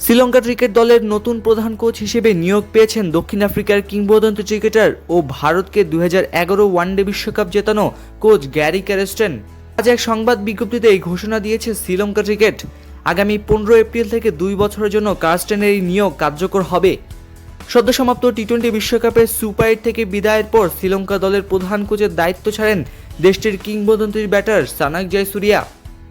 Sri Lanka cricket দলের নতুন প্রধান কোচ হিসেবে নিয়োগ পেয়েছেন দক্ষিণ আফ্রিকার কিংবদন্তি ক্রিকেটার ও ভারতকে 2011 ওয়ানডে বিশ্বকাপ জেতানো কোচ গ্যারি ক্যারেস্টেন। আজ এক সংবাদ বিজ্ঞপ্তিতে এই ঘোষণা দিয়েছে শ্রীলঙ্কা ক্রিকেট। আগামী 15 এপ্রিল থেকে 2 বছরের জন্য কার্স্টেনের এই নিয়োগ কার্যকর হবে। সদ্য সমাপ্ত টি-20 বিশ্বকাপের সুপার 8 থেকে বিদায়ের পর শ্রীলঙ্কা দলের প্রধান কোচের দায়িত্ব ছাড়েন দেশটির কিংবদন্তির ব্যাটার সানাক জয়সুরিয়া।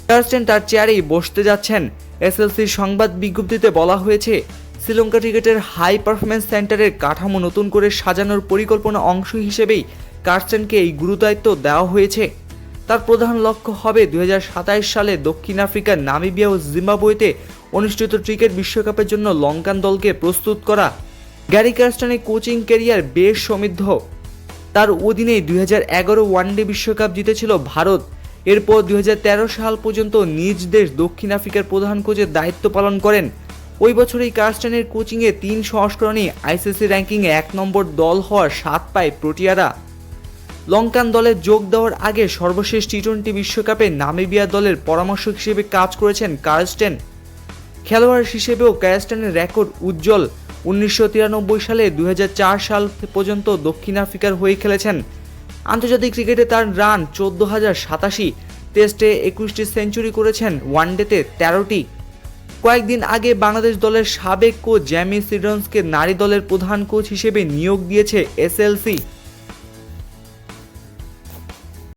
কার্স্টেন তার চেয়ারেই বসতে যাচ্ছেন। এসএলসির সংবাদ বিজ্ঞপ্তিতে বলা হয়েছে, শ্রীলঙ্কা ক্রিকেটের হাই পারফরম্যান্স সেন্টারের কাঠামো নতুন করে সাজানোর পরিকল্পনা অংশ হিসেবেই কার্স্টেনকে এই গুরুদায়িত্ব দেওয়া হয়েছে। তার প্রধান লক্ষ্য হবে 2027 সালে দক্ষিণ আফ্রিকা, নামিবিয়া ও জিম্বাবুয়েতে অনুষ্ঠিত ক্রিকেট বিশ্বকাপের জন্য লঙ্কান দলকে প্রস্তুত করা। গ্যারি কার্স্টেনের কোচিং ক্যারিয়ার বেশ সমৃদ্ধ। তার অধীনেই 2011 ওয়ানডে বিশ্বকাপ জিতেছিল ভারত। এরপর 2013 সাল পর্যন্ত নিজ দেশ দক্ষিণ আফ্রিকার প্রধান কোচের দায়িত্ব পালন করেন। ওই বছরই কার্স্টেনের কোচিংয়ে 3 সংস্করণে আইসিসি র্যাঙ্কিংয়ে 1 নম্বর দল হওয়ার স্বাদ পায় প্রোটিয়ারা। লঙ্কান দলে যোগ দেওয়ার আগে সর্বশেষ টি-20 বিশ্বকাপে নামিবিয়া দলের পরামর্শক হিসেবে কাজ করেছেন কার্স্টেন। খেলোয়াড় হিসেবেও কার্স্টেনের রেকর্ড উজ্জ্বল। 1993 সালে 2004 সাল পর্যন্ত দক্ষিণ আফ্রিকার হয়ে খেলেছেন। আন্তর্জাতিক ক্রিকেটে তার রান 14,087, টেস্টে 21টি সেঞ্চুরি করেছেন, ওয়ানডেতে 13টি। কয়েকদিন আগে বাংলাদেশ দলের সাবেক কোচ জ্যামি সিডন্সকে নারী দলের প্রধান কোচ হিসেবে নিয়োগ দিয়েছে এসএলসি।